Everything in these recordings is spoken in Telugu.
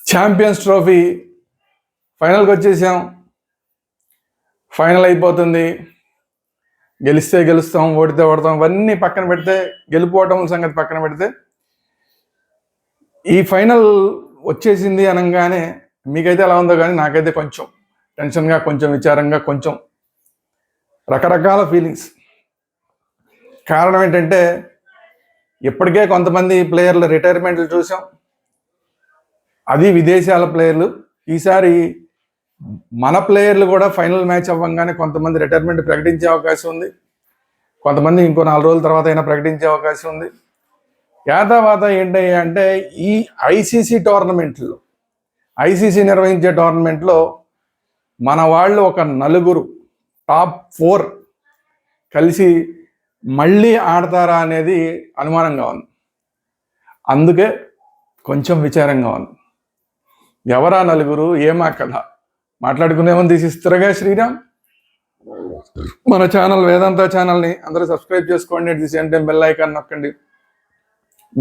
ఛాంపియన్స్ ట్రోఫీ ఫైనల్కి వచ్చేసాం. ఫైనల్ అయిపోతుంది. గెలిస్తే గెలుస్తాం, ఓడితే ఓడతాం, ఇవన్నీ పక్కన పెడితే, గెలుపోవటం సంగతి పక్కన పెడితే, ఈ ఫైనల్ వచ్చేసింది అనగానే మీకైతే ఎలా ఉందో కానీ నాకైతే కొంచెం టెన్షన్గా, కొంచెం విచారంగా, కొంచెం రకరకాల ఫీలింగ్స్. కారణం ఏంటంటే ఇప్పటికే కొంతమంది ప్లేయర్ల రిటైర్మెంట్లు చూసాం, అది విదేశాల ప్లేయర్లు. ఈసారి మన ప్లేయర్లు కూడా ఫైనల్ మ్యాచ్ అవ్వగానే కొంతమంది రిటైర్మెంట్ ప్రకటించే అవకాశం ఉంది, కొంతమంది ఇంకో 4 రోజుల తర్వాత అయినా ప్రకటించే అవకాశం ఉంది. యాదావాత ఏంటి అంటే ఈ ఐసీసీ టోర్నమెంట్లో, ఐసీసీ నిర్వహించే టోర్నమెంట్లో మన వాళ్ళు ఒక 4 టాప్ 4 కలిసి మళ్ళీ ఆడతారా అనేది అనుమానంగా ఉంది. అందుకే కొంచెం విచారంగా ఉంది. ఎవరా 4? ఏమా కథ మాట్లాడుకునేమని తీసిస్తారుగా శ్రీరామ్. మన ఛానల్ వేదాంత ఛానల్ని అందరూ సబ్స్క్రైబ్ చేసుకోండి. At the same time bell icon నొక్కండి.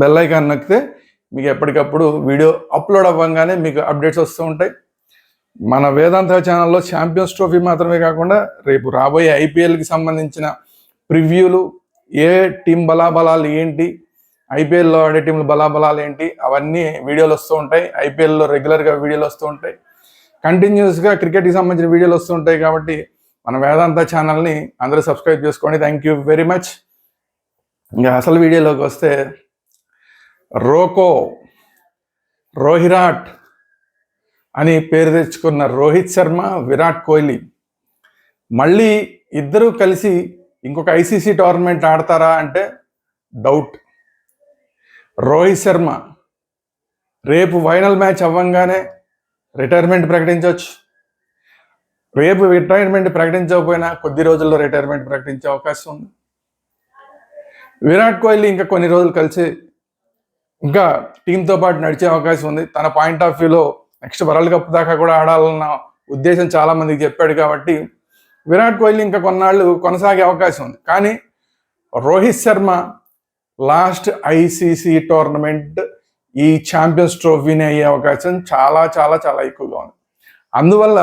బెల్ ఐకాన్ నొక్కితే మీకు ఎప్పటికప్పుడు వీడియో అప్లోడ్ అవ్వగానే మీకు అప్డేట్స్ వస్తూ ఉంటాయి. మన వేదాంత ఛానల్లో ఛాంపియన్స్ ట్రోఫీ మాత్రమే కాకుండా రేపు రాబోయే ఐపీఎల్కి సంబంధించిన ప్రివ్యూలు, ఏ టీం బలాబలాలు ఏంటి, ఐపీఎల్లో ఆడే టీంల బలాబలాలు ఏంటి, అవన్నీ వీడియోలు వస్తూ ఉంటాయి. ఐపీఎల్లో రెగ్యులర్గా వీడియోలు వస్తూ ఉంటాయి. కంటిన్యూస్గా క్రికెట్కి సంబంధించిన వీడియోలు వస్తూ ఉంటాయి. కాబట్టి మన వేదాంత ఛానల్ని అందరూ సబ్స్క్రైబ్ చేసుకోండి. Thank you very much. ఇంకా అసలు వీడియోలోకి వస్తే, రోహిరాట్ అని పేరు తెచ్చుకున్న రోహిత్ శర్మ, విరాట్ కోహ్లీ మళ్ళీ ఇద్దరూ కలిసి ఇంకొక ఐసీసీ టోర్నమెంట్ ఆడతారా అంటే డౌట్. రోహిత్ శర్మ రేపు ఫైనల్ మ్యాచ్ అవ్వంగానే రిటైర్మెంట్ ప్రకటించవచ్చు. రేపు రిటైర్మెంట్ ప్రకటించకపోయినా కొద్ది రోజుల్లో రిటైర్మెంట్ ప్రకటించే అవకాశం ఉంది. విరాట్ కోహ్లీ ఇంకా కొన్ని రోజులు కలిసి ఇంకా టీంతో పాటు నడిచే అవకాశం ఉంది. తన పాయింట్ ఆఫ్ వ్యూలో నెక్స్ట్ వరల్డ్ కప్ దాకా కూడా ఆడాలన్న ఉద్దేశం చాలా మందికి చెప్పాడు. కాబట్టి విరాట్ కోహ్లీ ఇంకా కొన్నాళ్ళు కొనసాగే అవకాశం ఉంది. కానీ Rohit Sharma last ICC tournament ఈ ఛాంపియన్స్ ట్రోఫీని అయ్యే అవకాశం చాలా చాలా చాలా ఎక్కువగా ఉంది. అందువల్ల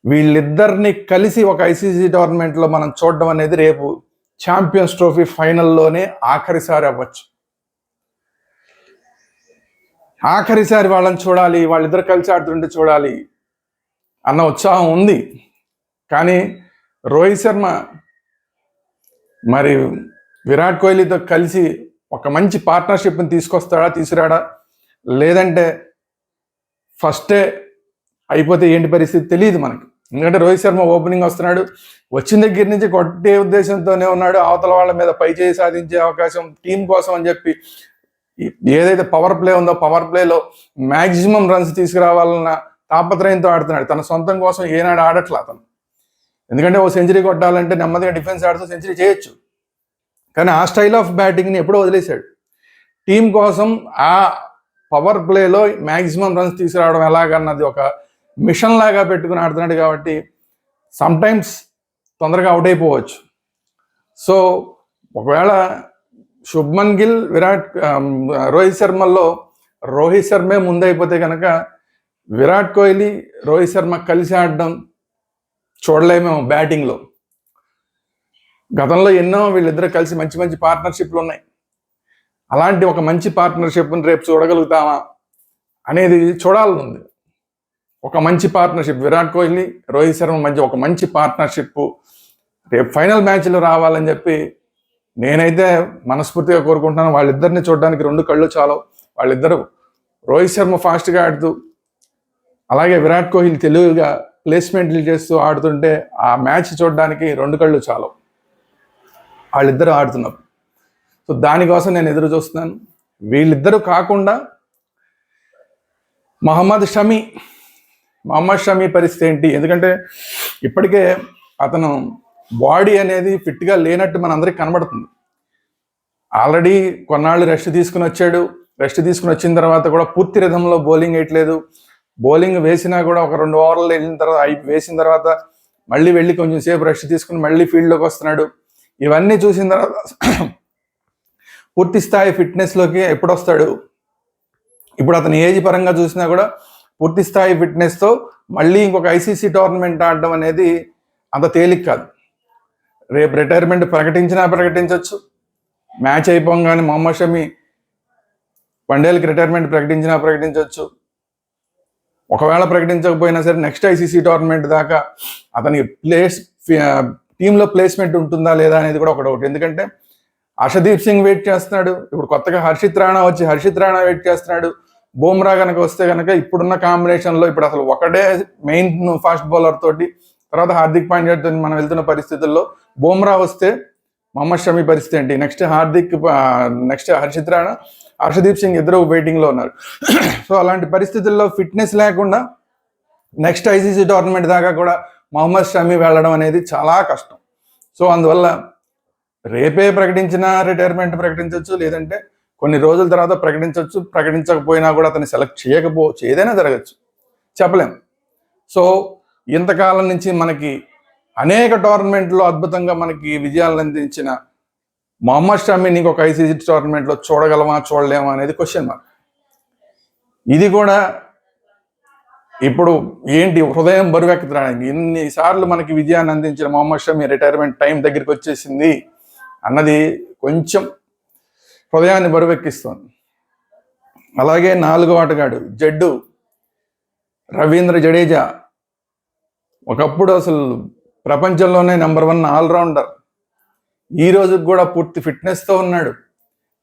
వీళ్ళిద్దరిని కలిసి ఒక ఐసీసీ టోర్నమెంట్లో మనం చూడడం అనేది రేపు ఛాంపియన్స్ ట్రోఫీ ఫైనల్లోనే ఆఖరిసారి అవ్వచ్చు. ఆఖరిసారి వాళ్ళని చూడాలి, వాళ్ళిద్దరు కలిసి ఆడుతుంటే చూడాలి అన్న ఉత్సాహం ఉంది. కానీ రోహిత్ శర్మ మరి విరాట్ కోహ్లీతో కలిసి ఒక మంచి పార్ట్నర్షిప్ని తీసుకొస్తాడా, తీసుకురాడా, లేదంటే ఫస్టే అయిపోతే ఏంటి పరిస్థితి తెలియదు మనకి. ఎందుకంటే రోహిత్ శర్మ ఓపెనింగ్ వస్తున్నాడు, వచ్చిన దగ్గర నుంచి కొట్టే ఉద్దేశంతోనే ఉన్నాడు. అవతల వాళ్ళ మీద పై చేయి సాధించే అవకాశం టీం కోసం అని చెప్పి ఏదైతే పవర్ ప్లే ఉందో పవర్ ప్లేలో మ్యాక్సిమం రన్స్ తీసుకురావాలన్న తాపత్రయంతో ఆడుతున్నాడు. తన సొంతం కోసం ఏనాడు ఆడట్లా అతను. ఎందుకంటే ఓ సెంచరీ కొట్టాలంటే నెమ్మదిగా డిఫెన్స్ ఆడుతూ సెంచరీ చేయొచ్చు. కానీ ఆ స్టైల్ ఆఫ్ బ్యాటింగ్ని ఎప్పుడో వదిలేశాడు. టీం కోసం ఆ పవర్ ప్లేలో మ్యాక్సిమం రన్స్ తీసుకురావడం ఎలాగన్నది ఒక మిషన్ లాగా పెట్టుకుని ఆడుతున్నాడు. కాబట్టి సమ్టైమ్స్ తొందరగా అవుట్ అయిపోవచ్చు. సో ఒకవేళ శుభ్మన్ గిల్, రోహిత్ శర్మల్లో రోహిత్ శర్మే ముందైపోతే కనుక విరాట్ కోహ్లీ, రోహిత్ శర్మ కలిసి ఆడడం చూడలేమేమో బ్యాటింగ్లో. గతంలో ఎన్నో వీళ్ళిద్దరూ కలిసి మంచి మంచి పార్ట్నర్షిప్లు ఉన్నాయి. అలాంటి ఒక మంచి పార్ట్నర్షిప్ని రేపు చూడగలుగుతామా అనేది చూడాలనుంది. ఒక మంచి పార్ట్నర్షిప్ విరాట్ కోహ్లీ, రోహిత్ శర్మ మధ్య ఒక మంచి పార్ట్నర్షిప్ రేపు ఫైనల్ మ్యాచ్లో రావాలని చెప్పి నేనైతే మనస్ఫూర్తిగా కోరుకుంటున్నాను. వాళ్ళిద్దరిని చూడడానికి 2 కళ్ళు చాలు. వాళ్ళిద్దరూ రోహిత్ శర్మ ఫాస్ట్గా ఆడుతూ, అలాగే విరాట్ కోహ్లీ తెలివిగా ప్లేస్మెంట్లు చేస్తూ ఆడుతుంటే ఆ మ్యాచ్ చూడడానికి 2 కళ్ళు చాలు వాళ్ళిద్దరూ ఆడుతున్నప్పుడు. సో దానికోసం నేను ఎదురు చూస్తున్నాను. వీళ్ళిద్దరూ కాకుండా మహమ్మద్ షమి పరిస్థితి ఏంటి? ఎందుకంటే ఇప్పటికే అతను బాడీ అనేది ఫిట్గా లేనట్టు మనందరికీ కనబడుతుంది. ఆల్రెడీ కొన్నాళ్ళు రెస్ట్ తీసుకుని వచ్చాడు. రెస్ట్ తీసుకుని వచ్చిన తర్వాత కూడా పూర్తి రిధంలో బౌలింగ్ వేయట్లేదు. బౌలింగ్ వేసినా కూడా ఒక 2 ఓవర్లు వెళ్ళిన తర్వాత వేసిన తర్వాత మళ్ళీ వెళ్ళి కొంచెం సేపు రెస్ట్ తీసుకుని మళ్ళీ ఫీల్డ్లోకి వస్తున్నాడు. ఇవన్నీ చూసిన తర్వాత పూర్తి స్థాయి ఫిట్నెస్లోకి ఎప్పుడు వస్తాడు ఇప్పుడు అతని ఏజ్ పరంగా చూసినా కూడా పూర్తి స్థాయి ఫిట్నెస్తో మళ్ళీ ఇంకొక ఐసీసీ టోర్నమెంట్ ఆడడం అనేది అంత తేలిక కాదు. రేపు రిటైర్మెంట్ ప్రకటించవచ్చు. మ్యాచ్ అయిపోగానే మొహమ్మద్ షమి వన్డేలకి రిటైర్మెంట్ ప్రకటించవచ్చు. ఒకవేళ ప్రకటించకపోయినా సరే నెక్స్ట్ ఐసీసీ టోర్నమెంట్ దాకా అతనికి టీంలో ప్లేస్మెంట్ ఉంటుందా లేదా అనేది కూడా ఒక డౌట్. ఎందుకంటే హర్షదీప్ సింగ్ వెయిట్ చేస్తున్నాడు, ఇప్పుడు కొత్తగా హర్షిత్ రాణా వెయిట్ చేస్తున్నాడు. బూమ్రా కనుక వస్తే కనుక ఇప్పుడున్న కాంబినేషన్లో ఇప్పుడు అసలు ఒకటే మెయిన్ ఫాస్ట్ బౌలర్ తోటి తర్వాత హార్దిక్ పాండ్యా తోటి మనం వెళ్తున్న పరిస్థితుల్లో బూమ్రా వస్తే మొహమ్మద్ షమి పరిస్థితి ఏంటి? నెక్స్ట్ హర్షిత్ రాణా, హర్షదీప్ సింగ్ ఇద్దరు వెయిటింగ్లో ఉన్నారు. సో అలాంటి పరిస్థితుల్లో ఫిట్నెస్ లేకుండా నెక్స్ట్ ఐసీసీ టోర్నమెంట్ దాకా కూడా మొహమ్మద్ షమి వెళ్ళడం అనేది చాలా కష్టం. సో అందువల్ల రేపే రిటైర్మెంట్ ప్రకటించవచ్చు, లేదంటే కొన్ని రోజుల తర్వాత ప్రకటించకపోయినా కూడా అతన్ని సెలెక్ట్ చేయకపోవచ్చు, ఏదైనా జరగచ్చు, చెప్పలేం. సో ఇంతకాలం నుంచి మనకి అనేక టోర్నమెంట్లో అద్భుతంగా మనకి విజయాలను అందించిన మొహమ్మద్ షమిని ఇంకొక ఐసీసీ టోర్నమెంట్లో చూడలేమా అనేది క్వశ్చన్ మార్క్. ఇది కూడా ఇప్పుడు ఏంటి హృదయం బరువెక్కుతాడానికి ఇన్నిసార్లు మనకి విజయాన్ని అందించిన మొహమ్మద్ షమి రిటైర్మెంట్ టైం దగ్గరికి వచ్చేసింది అన్నది కొంచెం హృదయాన్ని బరువెక్కిస్తోంది. అలాగే 4వ ఆటగాడు జడ్డు రవీంద్ర జడేజా, ఒకప్పుడు అసలు ప్రపంచంలోనే నెంబర్ 1 ఆల్రౌండర్. ఈ రోజుకి కూడా పూర్తి ఫిట్నెస్తో ఉన్నాడు,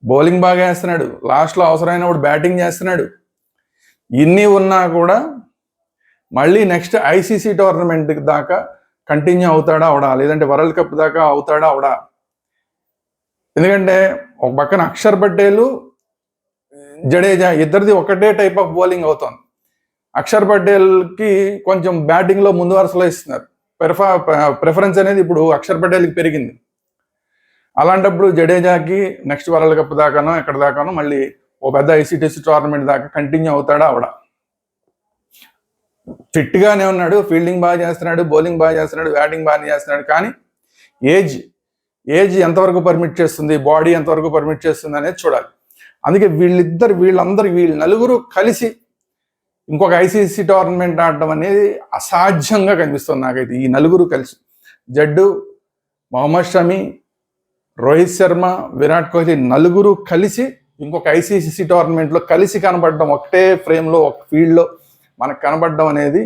బౌలింగ్ బాగా వేస్తున్నాడు, లాస్ట్లో అవసరమైనప్పుడు బ్యాటింగ్ చేస్తున్నాడు. ఇన్ని ఉన్నా కూడా మళ్ళీ నెక్స్ట్ ఐసీసీ టోర్నమెంట్ దాకా కంటిన్యూ అవుతాడా అవడా, లేదంటే వరల్డ్ కప్ దాకా అవుతాడా అవడా. ఎందుకంటే ఒక పక్కన అక్షర్ పటేల్, జడేజా ఇద్దరిది ఒకటే టైప్ ఆఫ్ బౌలింగ్ అవుతుంది. అక్షర్ పటేల్కి కొంచెం బ్యాటింగ్లో ముందు వరుసలో ఇస్తున్నారు, ప్రిఫరెన్స్ అనేది ఇప్పుడు అక్షర్ పటేల్కి పెరిగింది. అలాంటప్పుడు జడేజాకి నెక్స్ట్ వరల్డ్ కప్ దాకానో ఎక్కడ దాకానో మళ్ళీ ఓ పెద్ద ఐసీటీసీ టోర్నమెంట్ దాకా కంటిన్యూ అవుతాడా అవడా. ఫిట్గానే ఉన్నాడు, ఫీల్డింగ్ బాగా చేస్తున్నాడు, బౌలింగ్ బాగా చేస్తున్నాడు, బ్యాటింగ్ బాగా చేస్తున్నాడు. కానీ ఏజ్ ఎంతవరకు పర్మిట్ చేస్తుంది, బాడీ ఎంతవరకు పర్మిట్ చేస్తుంది అనేది చూడాలి. అందుకే వీళ్ళ నలుగురు కలిసి ఇంకొక ఐసీసీ టోర్నమెంట్ ఆడడం అనేది అసాధ్యంగా కనిపిస్తుంది నాకైతే. ఈ నలుగురు కలిసి జడ్డు, మొహమ్మద్ షమి, రోహిత్ శర్మ, విరాట్ కోహ్లీ నలుగురు కలిసి ఇంకొక ఐసీసీ టోర్నమెంట్లో కలిసి కనబడడం, ఒకటే ఫ్రేమ్లో ఒక ఫీల్డ్లో మనకు కనబడడం అనేది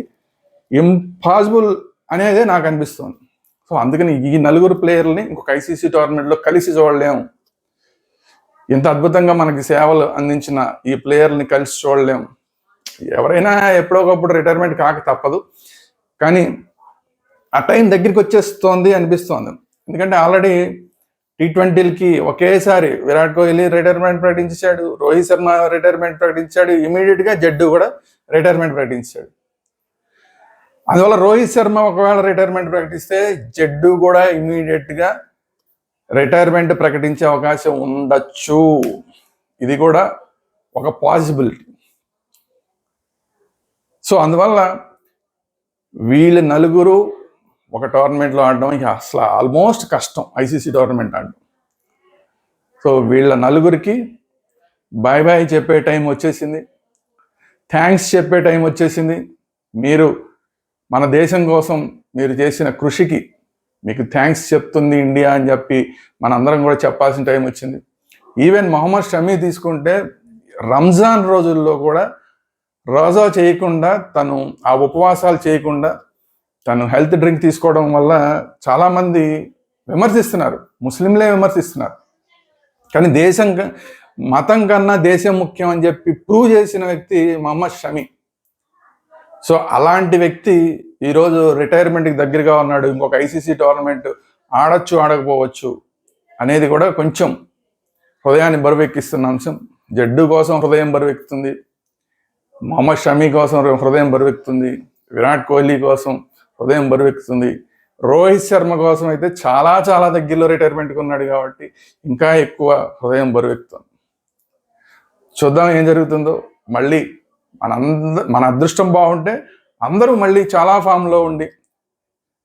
ఇంపాసిబుల్ అనేదే నాకు అనిపిస్తుంది. సో అందుకని ఈ నలుగురు ప్లేయర్ని ఇంకొక ఐసీసీ టోర్నమెంట్లో కలిసి చూడలేము. ఇంత అద్భుతంగా మనకి సేవలు అందించిన ఈ ప్లేయర్ని కలిసి చూడలేము. ఎవరైనా ఎప్పుడోకప్పుడు రిటైర్మెంట్ కాక తప్పదు, కానీ ఆ టైం దగ్గరికి వచ్చేస్తోంది అనిపిస్తోంది. ఎందుకంటే ఆల్రెడీ T20లకి ఒకేసారి విరాట్ కోహ్లీ రిటైర్మెంట్ ప్రకటించాడు, రోహిత్ శర్మ రిటైర్మెంట్ ప్రకటించాడు, ఇమీడియట్గా జడ్డు కూడా రిటైర్మెంట్ ప్రకటించాడు. అందువల్ల రోహిత్ శర్మ ఒకవేళ రిటైర్మెంట్ ప్రకటిస్తే జడ్డు కూడా ఇమీడియట్గా రిటైర్మెంట్ ప్రకటించే అవకాశం ఉండొచ్చు. ఇది కూడా ఒక పాసిబిలిటీ. సో అందువల్ల వీళ్ళ నలుగురు ఒక టోర్నమెంట్లో ఆడడం ఇక అసలు ఆల్మోస్ట్ కష్టం, ఐసీసీ టోర్నమెంట్ ఆడడం. సో వీళ్ళ నలుగురికి బాయ్ బాయ్ చెప్పే టైం వచ్చేసింది, థ్యాంక్స్ చెప్పే టైం వచ్చేసింది. మీరు మన దేశం కోసం మీరు చేసిన కృషికి మీకు థ్యాంక్స్ చెప్తుంది ఇండియా అని చెప్పి మనందరం కూడా చెప్పాల్సిన టైం వచ్చింది. ఈవెన్ మొహమ్మద్ షమి తీసుకుంటే రంజాన్ రోజుల్లో కూడా రోజా చేయకుండా, తను ఆ ఉపవాసాలు చేయకుండా తను హెల్త్ డ్రింక్ తీసుకోవడం వల్ల చాలామంది విమర్శిస్తున్నారు, ముస్లింలే విమర్శిస్తున్నారు. కానీ మతం కన్నా దేశం ముఖ్యం అని చెప్పి ప్రూవ్ చేసిన వ్యక్తి మొహమ్మద్ షమి. సో అలాంటి వ్యక్తి ఈరోజు రిటైర్మెంట్కి దగ్గరగా ఉన్నాడు. ఇంకొక ఐసీసీ టోర్నమెంట్ ఆడచ్చు ఆడకపోవచ్చు అనేది కూడా కొంచెం హృదయాన్ని బరువెక్కిస్తున్న అంశం. జడ్డు కోసం హృదయం బరువెక్కుతుంది, మొహమ్మద్ షమి కోసం హృదయం బరువెక్కుతుంది, విరాట్ కోహ్లీ కోసం హృదయం బరువెక్కుతుంది, రోహిత్ శర్మ కోసం అయితే చాలా చాలా దగ్గరలో రిటైర్మెంట్కి ఉన్నాడు కాబట్టి ఇంకా ఎక్కువ హృదయం బరువెక్కుతుంది. చూద్దాం ఏం జరుగుతుందో. మళ్ళీ మన అదృష్టం బాగుంటే అందరూ మళ్ళీ చాలా ఫామ్లో ఉండి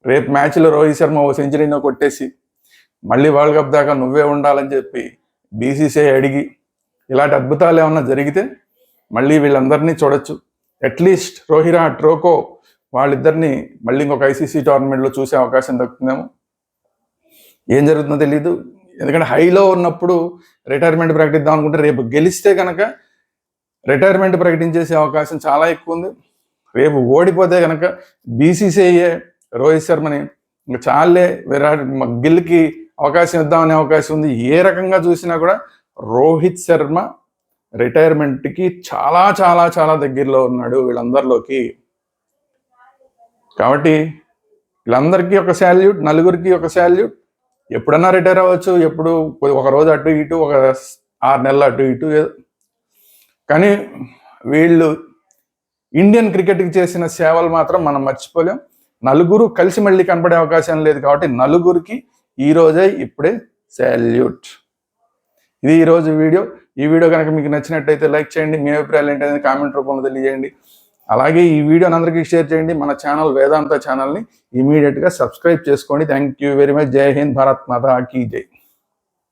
రేపు మ్యాచ్లో రోహిత్ శర్మ ఓ సెంచరీనో కొట్టేసి మళ్ళీ వరల్డ్ కప్ దాకా నువ్వే ఉండాలని చెప్పి బీసీసీఐ అడిగి ఇలాంటి అద్భుతాలు ఏమన్నా జరిగితే మళ్ళీ వీళ్ళందరినీ చూడొచ్చు. అట్లీస్ట్ రోహిరా ట్రోకో వాళ్ళిద్దరిని మళ్ళీ ఇంకొక ఐసీసీ టోర్నమెంట్లో చూసే అవకాశం దక్కుతుందేమో. ఏం జరుగుతుందో తెలీదు. ఎందుకంటే హైలో ఉన్నప్పుడు రిటైర్మెంట్ ప్రకటిద్దాం అనుకుంటే రేపు గెలిస్తే కనుక రిటైర్మెంట్ ప్రకటించేసే అవకాశం చాలా ఎక్కువ ఉంది. రేపు ఓడిపోతే కనుక బీసీసీఐఏ రోహిత్ శర్మని ఇంకా చాలే గిల్కి అవకాశం ఇద్దామనే అవకాశం ఉంది. ఏ రకంగా చూసినా కూడా రోహిత్ శర్మ రిటైర్మెంట్కి చాలా చాలా చాలా దగ్గరలో ఉన్నాడు వీళ్ళందరిలోకి. కాబట్టి వీళ్ళందరికీ ఒక శాల్యూట్, నలుగురికి ఒక శాల్యూట్. ఎప్పుడన్నా రిటైర్ అవ్వచ్చు, ఎప్పుడు ఒక రోజు అటు ఇటు, ఒక 6 నెలలు అటు ఇటు. కానీ వీళ్ళు ఇండియన్ క్రికెట్కి చేసిన సేవలు మాత్రం మనం మర్చిపోలేం. నలుగురు కలిసి మళ్ళీ కనపడే అవకాశం లేదు కాబట్టి నలుగురికి ఇప్పుడే శాల్యూట్. ఇది ఈరోజు వీడియో. ఈ వీడియో కనుక మీకు నచ్చినట్టయితే లైక్ చేయండి. మీ అభిప్రాయాలు ఏంటనేది కామెంట్ రూపంలో తెలియజేయండి. అలాగే ఈ వీడియోని అందరికీ షేర్ చేయండి. మన ఛానల్ వేదాంత ఛానల్ని ఇమీడియట్గా సబ్స్క్రైబ్ చేసుకోండి. Thank you very much. జై హింద్, భారత్ మాతా కీ జై.